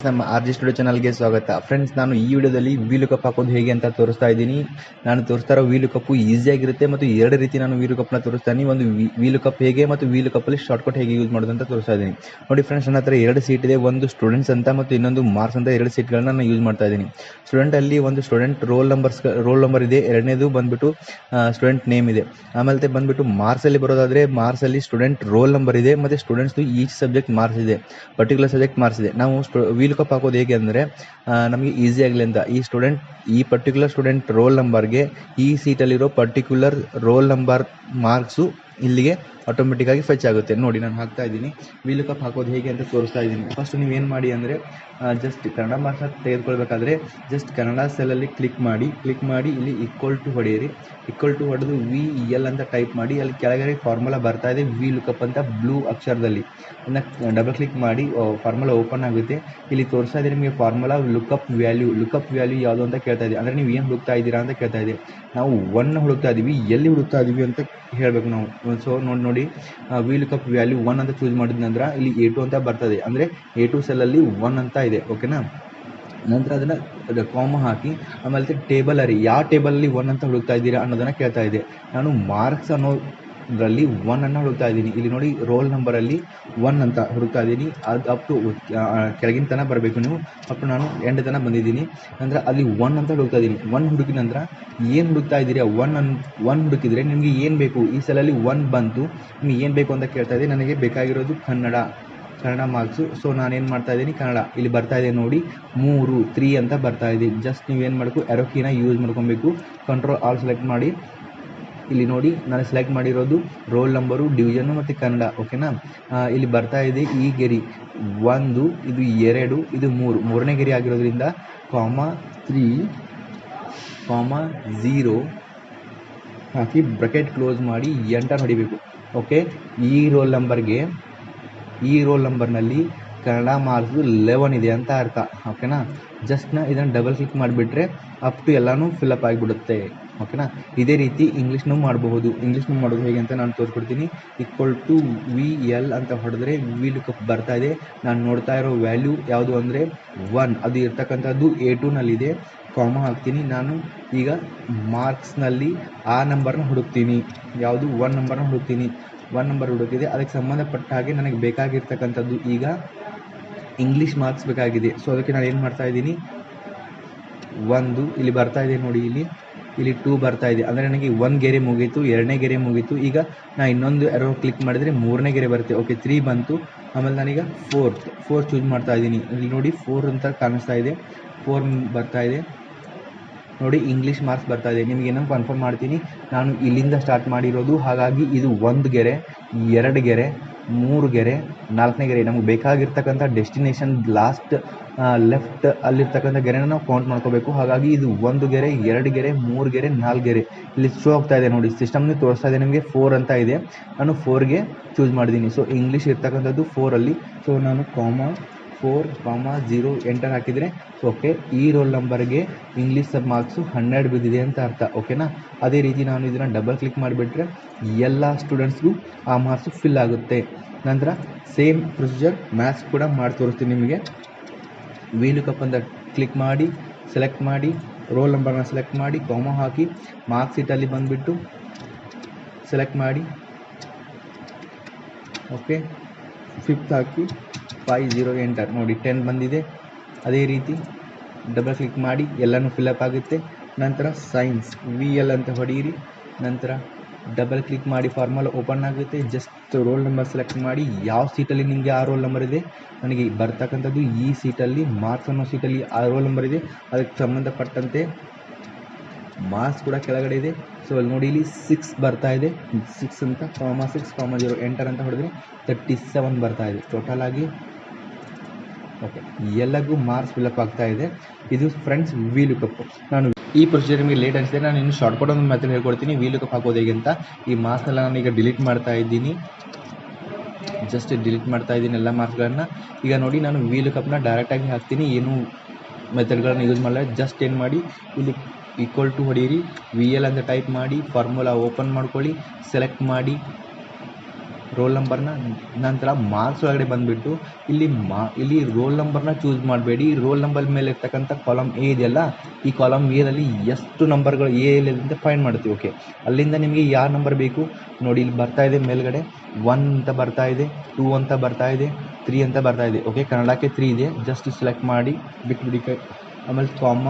ನಮ್ಮ RG studio ಚಾನಲ್ಗೆ ಸ್ವಾಗತ. ಫ್ರೆಂಡ್ಸ್, ನಾನು ಈ ವಿಡಿಯೋದಲ್ಲಿ ವಿಲುಕಪ್ ಹಾಕೋದು ಹೇಗೆ ಅಂತ ತೋರಿಸ್ತಾ ಇದ್ದೀನಿ. ನಾನು ತೋರಿಸ್ತಾ ಇರೋ ವಿಲುಕಪ್ ಈಸಿಯಾಗಿರುತ್ತೆ ಮತ್ತು ಎರಡು ರೀತಿ ನಾನು ವಿಲುಕಪ್ನ ತೋರಿಸ್ತಾ ಇದ್ದೀನಿ. ಒಂದು ವಿಲುಕಪ್ ಹೇಗೆ ಮತ್ತು ವಿಲುಕಪ್ಪಲ್ಲಿ ಶಾರ್ಟ್ಕಟ್ ಹೇಗೆ ಯೂಸ್ ಮಾಡೋದು ಅಂತ ತೋರಿಸ್ತಾ ಇದ್ದೀನಿ. ನೋಡಿ ಫ್ರೆಂಡ್ಸ್, ನನ್ನ ಹತ್ರ ಎರಡು ಸೀಟ್ ಇದೆ. ಒಂದು ಸ್ಟೂಡೆಂಟ್ಸ್ ಅಂತ ಮತ್ತು ಇನ್ನೊಂದು ಮಾರ್ಕ್ಸ್ ಅಂತ ಎರಡು ಸೀಟ್ಗಳನ್ನ ನಾನು ಯೂಸ್ ಮಾಡ್ತಾ ಇದ್ದೀನಿ. ಸ್ಟೂಡೆಂಟಲ್ಲಿ ಒಂದು ಸ್ಟೂಡೆಂಟ್ ರೋಲ್ ನಂಬರ್ ಇದೆ, ಎರಡನೇದು ಬಂದ್ಬಿಟ್ಟು ಸ್ಟೂಡೆಂಟ್ ನೇಮ್ ಇದೆ. ಆಮೇಲೆ ಬಂದ್ಬಿಟ್ಟು ಮಾರ್ಕ್ಸಲ್ಲಿ ಬರೋದಾದರೆ ಮಾರ್ಕ್ಸಲ್ಲಿ ಸ್ಟೂಡೆಂಟ್ ರೋಲ್ ನಂಬರ್ ಇದೆ ಮತ್ತು ಸ್ಟೂಡೆಂಟ್ಸ್ದು ಈಚ್ ಸಬ್ಜೆಕ್ಟ್ ಮಾರ್ಕ್ಸ್ ಇದೆ, ಪರ್ಟಿಕ್ಯುಲರ್ ಸಬ್ಜೆಕ್ಟ್ ಮಾರ್ಕ್ಸ್ ಇದೆ. ನಾವು ವಿಲುಕಪ್ ಹಾಕೋದು ಹೇಗೆ ಅಂದರೆ ನಮಗೆ ಈಸಿ ಆಗಲಿ ಅಂತ ಈ ಪರ್ಟಿಕ್ಯುಲರ್ ಸ್ಟೂಡೆಂಟ್ ರೋಲ್ ನಂಬರ್ಗೆ ಈ ಸೀಟಲ್ಲಿರೋ ಪರ್ಟಿಕ್ಯುಲರ್ ರೋಲ್ ನಂಬರ್ ಮಾರ್ಕ್ಸು ಇಲ್ಲಿಗೆ ಆಟೋಮೆಟಿಕ್ ಆಗಿ ಫೆಚ್ ಆಗುತ್ತೆ. ನೋಡಿ, ನಾನು ಹಾಕ್ತಾ ಇದ್ದೀನಿ. ವಿಲುಕಪ್ ಹಾಕೋದು ಹೇಗೆ ಅಂತ ತೋರಿಸ್ತಾ ಇದ್ದೀನಿ. ಫಸ್ಟ್ ನೀವೇನು ಮಾಡಿ ಅಂದರೆ ಜಸ್ಟ್ ಕನ್ನಡ ಮಾರ್ಕ್ಸ್ನ ತೆಗೆದುಕೊಳ್ಬೇಕಾದ್ರೆ ಜಸ್ಟ್ ಕನ್ನಡ ಸೆಲ್ಲಲ್ಲಿ ಕ್ಲಿಕ್ ಮಾಡಿ ಇಲ್ಲಿ ಈಕ್ವಲ್ ಟು ಹೊಡೆಯಿರಿ. ಈಕ್ವಲ್ ಟು ಹೊಡೆದು VL ಅಂತ ಟೈಪ್ ಮಾಡಿ ಅಲ್ಲಿ ಕೆಳಗಡೆ ಫಾರ್ಮುಲಾ ಬರ್ತಾ ಇದೆ ವಿಲುಕಪ್ ಅಂತ ಬ್ಲೂ ಅಕ್ಷರದಲ್ಲಿ. ಅದನ್ನು ಡಬಲ್ ಕ್ಲಿಕ್ ಮಾಡಿ ಫಾರ್ಮುಲಾ ಓಪನ್ ಆಗುತ್ತೆ. ಇಲ್ಲಿ ತೋರಿಸ್ತಾ ಇದೆ ನಿಮಗೆ ಫಾರ್ಮುಲಾ ಲುಕಪ್ ವ್ಯಾಲ್ಯೂ ಯಾವುದು ಅಂತ ಕೇಳ್ತಾ ಇದೆ. ಅಂದರೆ ನೀವು ಏನು ಹುಡುಕ್ತಾ ಇದ್ದೀರಾ ಅಂತ ಕೇಳ್ತಾ ಇದೆ. ನಾವು 1 ಹುಡುಕ್ತಾ ಇದ್ದೀವಿ, ಎಲ್ಲಿ ಹುಡುಕ್ತಾ ಇದ್ದೀವಿ ಅಂತ ಹೇಳಬೇಕು ನಾವು. ಸೊ ನೋಡಿ ವಿಲುಕಪ್ ವ್ಯಾಲ್ಯೂ 1 ಅಂತ ಚೂಸ್ ಮಾಡಿದ ನಂತರ ಇಲ್ಲಿ A2 ಅಂತ ಬರ್ತದೆ. ಅಂದರೆ A2 ಸೆಲ್ಲಲ್ಲಿ 1 ಅಂತ ಇದೆ. ಓಕೆನಾ? ನಂತರ ಅದನ್ನು ಕಾಮ ಹಾಕಿ ಆಮೇಲೆ ಟೇಬಲಲ್ಲಿ ಯಾವ ಟೇಬಲಲ್ಲಿ 1 ಅಂತ ಹುಡುಕ್ತಾ ಇದ್ದೀರಾ ಅನ್ನೋದನ್ನು ಕೇಳ್ತಾ ಇದೆ. ನಾನು ಮಾರ್ಕ್ಸ್ ಅನ್ನೋದ್ರಲ್ಲಿ 1 ಅನ್ನು ಹುಡುಕ್ತಾ ಇದ್ದೀನಿ. ಇಲ್ಲಿ ನೋಡಿ, ರೋಲ್ ನಂಬರಲ್ಲಿ 1 ಅಂತ ಹುಡುಕ್ತಾ ಇದ್ದೀನಿ. ಅದು ಅಪ್ ಟು ಕೆಳಗಿನ ತನಕ ಬರಬೇಕು ನೀವು. ಅಪ್ ಟು ನಾನು ಎಂಡ್ ತನಕ ಬಂದಿದ್ದೀನಿ. ನಂತರ ಅಲ್ಲಿ 1 ಅಂತ ಹುಡುಕ್ತಾ ಇದ್ದೀನಿ. 1 ಹುಡುಕಿದ ನಂತರ ಏನು ಹುಡುಕ್ತಾ ಇದ್ದೀರಾ? 1 ಹುಡುಕಿದ್ರೆ ನಿಮಗೆ ಏನು ಬೇಕು? ಈ ಸಲಲ್ಲಿ 1 ಬಂತು, ನಿಮಗೆ ಏನು ಬೇಕು ಅಂತ ಕೇಳ್ತಾ ಇದೆ. ನನಗೆ ಬೇಕಾಗಿರೋದು ಕನ್ನಡ ಮಾರ್ಕ್ಸು. ಸೊ ನಾನೇನು ಮಾಡ್ತಾ ಇದ್ದೀನಿ, ಕನ್ನಡ ಇಲ್ಲಿ ಬರ್ತಾ ಇದೆ ನೋಡಿ, 3 ಅಂತ ಬರ್ತಾ ಇದೆ. ಜಸ್ಟ್ ನೀವೇನು ಮಾಡಬೇಕು, ಎರೋ ಕೀನ ಯೂಸ್ ಮಾಡ್ಕೊಬೇಕು. ಕಂಟ್ರೋಲ್ ಆಲ್ ಸೆಲೆಕ್ಟ್ ಮಾಡಿ. ಇಲ್ಲಿ ನೋಡಿ, ನಾನು ಸೆಲೆಕ್ಟ್ ಮಾಡಿರೋದು ರೋಲ್ ನಂಬರು, ಡಿವಿಷನ್ನು ಮತ್ತು ಕನ್ನಡ. ಓಕೆನಾ? ಇಲ್ಲಿ ಬರ್ತಾ ಇದೆ ಈ ಗೆರೆ 1, ಇದು 2, ಇದು 3, ಮೂರನೇ ಗೆರೆ ಆಗಿರೋದ್ರಿಂದ 3, 0 ಹಾಕಿ ಬ್ರಾಕೆಟ್ ಕ್ಲೋಸ್ ಮಾಡಿ ಎಂಟರ್ ಹೊಡಿಬೇಕು. ಓಕೆ, ಈ ರೋಲ್ ನಂಬರ್ನಲ್ಲಿ ಕನ್ನಡ ಮಾರ್ಕ್ಸು 11 ಇದೆ ಅಂತ ಅರ್ಥ. ಓಕೆನಾ? ಇದನ್ನು ಡಬಲ್ ಕ್ಲಿಕ್ ಮಾಡಿಬಿಟ್ರೆ ಅಪ್ ಟು ಎಲ್ಲನೂ ಫಿಲಪ್ ಆಗಿಬಿಡುತ್ತೆ. ಓಕೆನಾ? ಇದೇ ರೀತಿ ಇಂಗ್ಲೀಷ್ನೂ ಮಾಡಬಹುದು. ಇಂಗ್ಲೀಷ್ನೂ ಮಾಡೋದು ಹೇಗೆ ಅಂತ ನಾನು ತೋರಿಸ್ಕೊಡ್ತೀನಿ. ಈಕ್ವಲ್ ಟು VL ಅಂತ ಹೊಡೆದ್ರೆ ವಿಲುಕಪ್ ಬರ್ತಾ ಇದೆ. ನಾನು ನೋಡ್ತಾ ಇರೋ ವ್ಯಾಲ್ಯೂ ಯಾವುದು ಅಂದರೆ 1. ಅದು ಇರ್ತಕ್ಕಂಥದ್ದು A2ನಲ್ಲಿದೆ. ಕಾಮ ಹಾಕ್ತೀನಿ. ನಾನು ಈಗ ಮಾರ್ಕ್ಸ್ನಲ್ಲಿ ಆ ನಂಬರ್ನ ಹುಡುಕ್ತೀನಿ. ಯಾವುದು? 1 ನಂಬರ್ನ ಹುಡುಕ್ತೀನಿ. 1 ನಂಬರ್ ಹುಡುಕಿದೆ. ಅದಕ್ಕೆ ಸಂಬಂಧಪಟ್ಟ ಹಾಗೆ ನನಗೆ ಬೇಕಾಗಿರ್ತಕ್ಕಂಥದ್ದು ಈಗ ಇಂಗ್ಲೀಷ್ ಮಾರ್ಕ್ಸ್ ಬೇಕಾಗಿದೆ. ಸೊ ಅದಕ್ಕೆ ನಾನು ಏನು ಮಾಡ್ತಾ ಇದ್ದೀನಿ, 1 ಇಲ್ಲಿ ಬರ್ತಾ ಇದೆ ನೋಡಿ, ಇಲ್ಲಿ 2 ಬರ್ತಾ ಇದೆ. ಅಂದರೆ ನನಗೆ 1 ಗೆರೆ ಮುಗೀತು, 2ನೇ ಗೆರೆ ಮುಗೀತು. ಈಗ ನಾನು ಇನ್ನೊಂದು ಎರೋ ಕ್ಲಿಕ್ ಮಾಡಿದರೆ 3ನೇ ಗೆರೆ ಬರುತ್ತೆ. ಓಕೆ, 3 ಬಂತು. ಆಮೇಲೆ ನಾನೀಗ 4 ಚೂಸ್ ಮಾಡ್ತಾ ಇದ್ದೀನಿ. ಇಲ್ಲಿ ನೋಡಿ 4 ಅಂತ ಕಾಣಿಸ್ತಾ ಇದೆ. 4 ಬರ್ತಾ ಇದೆ ನೋಡಿ, ಇಂಗ್ಲೀಷ್ ಮಾರ್ಕ್ಸ್ ಬರ್ತಾ ಇದೆ. ನಿಮಗೆ ಏನೋ ಕನ್ಫರ್ಮ್ ಮಾಡ್ತೀನಿ, ನಾನು ಇಲ್ಲಿಂದ ಸ್ಟಾರ್ಟ್ ಮಾಡಿರೋದು. ಹಾಗಾಗಿ ಇದು 1 ಗೆರೆ, 2 ಗೆರೆ, 3 ಗೆರೆ, 4ನೇ ಗೆರೆ. ನಮಗೆ ಬೇಕಾಗಿರ್ತಕ್ಕಂಥ ಡೆಸ್ಟಿನೇಷನ್ ಲಾಸ್ಟ್ ಲೆಫ್ಟ್ ಅಲ್ಲಿರ್ತಕ್ಕಂಥ ಗೆರೆನ ನಾವು ಕೌಂಟ್ ಮಾಡ್ಕೋಬೇಕು. ಹಾಗಾಗಿ ಇದು 1 ಗೆರೆ, 2 ಗೆರೆ, 3 ಗೆರೆ, 4 ಗೆರೆ ಇಲ್ಲಿ ಶೋ ಆಗ್ತಾ ಇದೆ ನೋಡಿ. ಸಿಸ್ಟಮ್ನ ತೋರಿಸ್ತಾ ಇದೆ ನಿಮಗೆ 4 ಅಂತ ಇದೆ. ನಾನು 4ಗೆ ಚೂಸ್ ಮಾಡಿದ್ದೀನಿ. ಸೊ ಇಂಗ್ಲೀಷ್ ಇರ್ತಕ್ಕಂಥದ್ದು 4ಅಲ್ಲಿ. ಸೊ ನಾನು 4, 0 ಎಂಟರ್ ಹಾಕಿದರೆ ಓಕೆ, ಈ ರೋಲ್ ನಂಬರ್ಗೆ ಇಂಗ್ಲೀಷ್ ಸಬ್ ಮಾರ್ಕ್ಸು 12 ಬಿದ್ದಿದೆ ಅಂತ ಅರ್ಥ. ಓಕೆನಾ? ಅದೇ ರೀತಿ ನಾನು ಇದನ್ನು ಡಬಲ್ ಕ್ಲಿಕ್ ಮಾಡಿಬಿಟ್ರೆ ಎಲ್ಲ ಸ್ಟೂಡೆಂಟ್ಸ್ಗೂ ಆ ಮಾರ್ಕ್ಸು ಫಿಲ್ ಆಗುತ್ತೆ. ನಂತರ ಸೇಮ್ ಪ್ರೊಸೀಜರ್ ಮ್ಯಾಥ್ಸ್ ಕೂಡ ಮಾಡಿ ತೋರಿಸ್ತೀನಿ ನಿಮಗೆ. ವಿಲುಕಪ್ ಅಂತ ಕ್ಲಿಕ್ ಮಾಡಿ, ಸೆಲೆಕ್ಟ್ ಮಾಡಿ, ರೋಲ್ ನಂಬರ್ನ ಸೆಲೆಕ್ಟ್ ಮಾಡಿ, ಕಾಮ ಹಾಕಿ, ಮಾರ್ಕ್ಸ್ ಶೀಟಲ್ಲಿ ಬಂದುಬಿಟ್ಟು ಸೆಲೆಕ್ಟ್ ಮಾಡಿ. ಓಕೆ, 5th ಹಾಕಿ 50 ಎಂಟರ್ ನೋಡಿ, 10 ಬಂದಿದೆ. ಅದೇ ರೀತಿ ಡಬಲ್ ಕ್ಲಿಕ್ ಮಾಡಿ ಎಲ್ಲನೂ ಫಿಲಪ್ ಆಗುತ್ತೆ. ನಂತರ ಸೈನ್ಸ್ VL ಅಂತ ಹೊಡೆಯಿರಿ. ನಂತರ ಡಬಲ್ ಕ್ಲಿಕ್ ಮಾಡಿ ಫಾರ್ಮುಲಾ ಓಪನ್ ಆಗುತ್ತೆ. ಜಸ್ಟ್ ರೋಲ್ ನಂಬರ್ ಸೆಲೆಕ್ಟ್ ಮಾಡಿ, ಯಾವ ಸೀಟಲ್ಲಿ ನಿಮಗೆ ಆ ರೋಲ್ ನಂಬರ್ ಇದೆ. ನನಗೆ ಬರ್ತಕ್ಕಂಥದ್ದು ಈ ಸೀಟಲ್ಲಿ ಮಾರ್ಕ್ಸ್ ಅನ್ನೋ ಸೀಟಲ್ಲಿ ಆ ರೋಲ್ ನಂಬರ್ ಇದೆ. ಅದಕ್ಕೆ ಸಂಬಂಧಪಟ್ಟಂತೆ ಮಾರ್ಕ್ಸ್ ಕೂಡ ಕೆಳಗಡೆ ಇದೆ. ಸೊ ಅಲ್ಲಿ ನೋಡಿ, ಇಲ್ಲಿ 6 ಬರ್ತಾ ಇದೆ. 6 ಅಂತ 6, 0 ಎಂಟರ್ ಅಂತ ಹೊಡೆದ್ರೆ 37 ಬರ್ತಾ ಇದೆ ಟೋಟಲ್ ಆಗಿ. ಓಕೆ, ಎಲ್ಲರಿಗೂ ಮಾರ್ಕ್ಸ್ ಫಿಲಪ್ ಆಗ್ತಾ ಇದೆ. ಇದು ಫ್ರೆಂಡ್ಸ್ ವಿಲುಕಪ್. ನಾನು ಈ ಪ್ರೊಸೀಜರ್ ನಿಮಗೆ ಲೇಟ್ ಅನಿಸಿದೆ, ನಾನು ಇನ್ನು ಶಾರ್ಟ್ಕಟ್ ಒಂದು ಮೆಥಡ್ ಹೇಳ್ಕೊಡ್ತೀನಿ ವಿಲುಕಪ್ ಹಾಕೋದು ಹೇಗೆ ಅಂತ. ಈ ಮಾರ್ಕ್ಸ್ನೆಲ್ಲ ನಾನೀಗ ಡಿಲೀಟ್ ಮಾಡ್ತಾ ಇದ್ದೀನಿ. ಜಸ್ಟ್ ಡಿಲೀಟ್ ಮಾಡ್ತಾ ಇದ್ದೀನಿ ಎಲ್ಲ ಮಾರ್ಕ್ಸ್ಗಳನ್ನು. ಈಗ ನೋಡಿ, ನಾನು ವಿಲುಕಪ್ನ ಡೈರೆಕ್ಟಾಗಿ ಹಾಕ್ತೀನಿ, ಏನು ಮೆಥಡ್ಗಳನ್ನು ಯೂಸ್ ಮಾಡಲ್ಲ. ಜಸ್ಟ್ ಏನು ಮಾಡಿ, ಇಲ್ಲಿ ಈಕ್ವಲ್ ಟು ಹೊಡೀರಿ, VL ಅಂತ ಟೈಪ್ ಮಾಡಿ, ಫಾರ್ಮುಲಾ ಓಪನ್ ಮಾಡ್ಕೊಳ್ಳಿ, ಸೆಲೆಕ್ಟ್ ಮಾಡಿ, ರೋಲ್ ನಂಬರ್ನ, ನಂತರ ಮಾರ್ಕ್ಸ್ ಒಳಗಡೆ ಬಂದುಬಿಟ್ಟು ಇಲ್ಲಿ ರೋಲ್ ನಂಬರ್ನ ಚೂಸ್ ಮಾಡಬೇಡಿ. ರೋಲ್ ನಂಬರ್ ಮೇಲೆ ಇರ್ತಕ್ಕಂಥ ಕಾಲಮ್ ಎ ಇದೆಯಲ್ಲ, ಈ ಕಾಲಮ್ ಎದಲ್ಲಿ ಎಷ್ಟು ನಂಬರ್ಗಳು ಎ ಅಂತ ಫೈಂಡ್ ಮಾಡ್ತೀವಿ. ಓಕೆ, ಅಲ್ಲಿಂದ ನಿಮಗೆ ಯಾವ ನಂಬರ್ ಬೇಕು ನೋಡಿ, ಇಲ್ಲಿ ಬರ್ತಾ ಇದೆ ಮೇಲ್ಗಡೆ 1 ಅಂತ ಬರ್ತಾ ಇದೆ, 2 ಅಂತ ಬರ್ತಾ ಇದೆ, 3 ಅಂತ ಬರ್ತಾ ಇದೆ. ಓಕೆ, ಕನ್ನಡಕ್ಕೆ 3 ಇದೆ, ಜಸ್ಟ್ ಸೆಲೆಕ್ಟ್ ಮಾಡಿ ಬಿಟ್ಬಿಡಿ. ಆಮೇಲೆ ಕಾಮ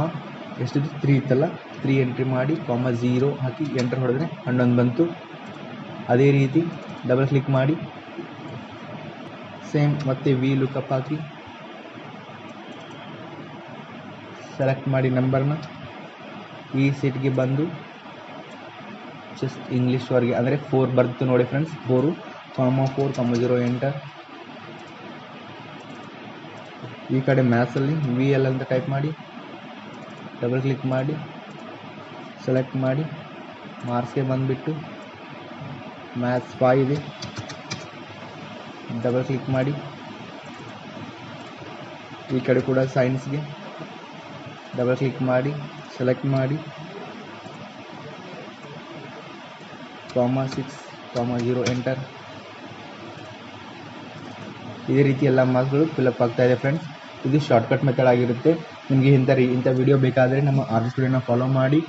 ಎಷ್ಟಿದೆ 3 ಇತ್ತಲ್ಲ, 3 ಎಂಟ್ರಿ ಮಾಡಿ, ಕಾಮ 0 ಹಾಕಿ ಎಂಟರ್ ಹೊಡೆದ್ರೆ 11 ಬಂತು. ಅದೇ ರೀತಿ ಡಬಲ್ ಕ್ಲಿಕ್ ಮಾಡಿ ಸೇಮ್ ಮತ್ತೆ ವಿ ಲುಕಪ್ ಹಾಕಿ ಸೆಲೆಕ್ಟ್ ಮಾಡಿ ನಂಬರ್ನ ಈ ಸೀಟ್ಗೆ ಬಂದು ಜಸ್ಟ್ ಇಂಗ್ಲೀಷ್ವರೆಗೆ ಅಂದರೆ 4 ಬರ್ತು ನೋಡಿ ಫ್ರೆಂಡ್ಸ್. 4, 0 ಎಂಟರ್. ಈ ಕಡೆ ಮ್ಯಾಥ್ಸಲ್ಲಿ VL ಅಂತ ಟೈಪ್ ಮಾಡಿ ಡಬಲ್ ಕ್ಲಿಕ್ ಮಾಡಿ ಸೆಲೆಕ್ಟ್ ಮಾಡಿ ಮಾರ್ಕ್ಸ್ಗೆ ಬಂದುಬಿಟ್ಟು ಮ್ಯಾಥ್ಸ್ 5 ಇದೆ, ಡಬಲ್ ಕ್ಲಿಕ್ ಮಾಡಿ. ಈ ಕಡೆ ಕೂಡ ಸೈನ್ಸ್ಗೆ ಡಬಲ್ ಕ್ಲಿಕ್ ಮಾಡಿ ಸೆಲೆಕ್ಟ್ ಮಾಡಿ, 6, 0 ಎಂಟರ್. ಇದೇ ರೀತಿ ಎಲ್ಲ ಮಾರ್ಕ್ಸ್ಗಳು ಫಿಲಪ್ ಆಗ್ತಾ ಇದೆ ಫ್ರೆಂಡ್ಸ್. ಇದು ಶಾರ್ಟ್ಕಟ್ ಮೆಥಡ್ ಆಗಿರುತ್ತೆ. ನಿಮಗೆ ಇಂಥ ವಿಡಿಯೋ ಬೇಕಾದರೆ ನಮ್ಮ ಆರ್ಜಿ ಸ್ಟುಡಿಯೋನ ಫಾಲೋ ಮಾಡಿ,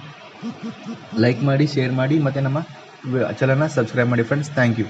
ಲೈಕ್ ಮಾಡಿ, ಶೇರ್ ಮಾಡಿ, ಮತ್ತು ನಮ್ಮ ಚಾನಲ್ನ ಸಬ್ಸ್ಕ್ರೈಬ್ ಮಾಡಿ ಫ್ರೆಂಡ್ಸ್. Thank you.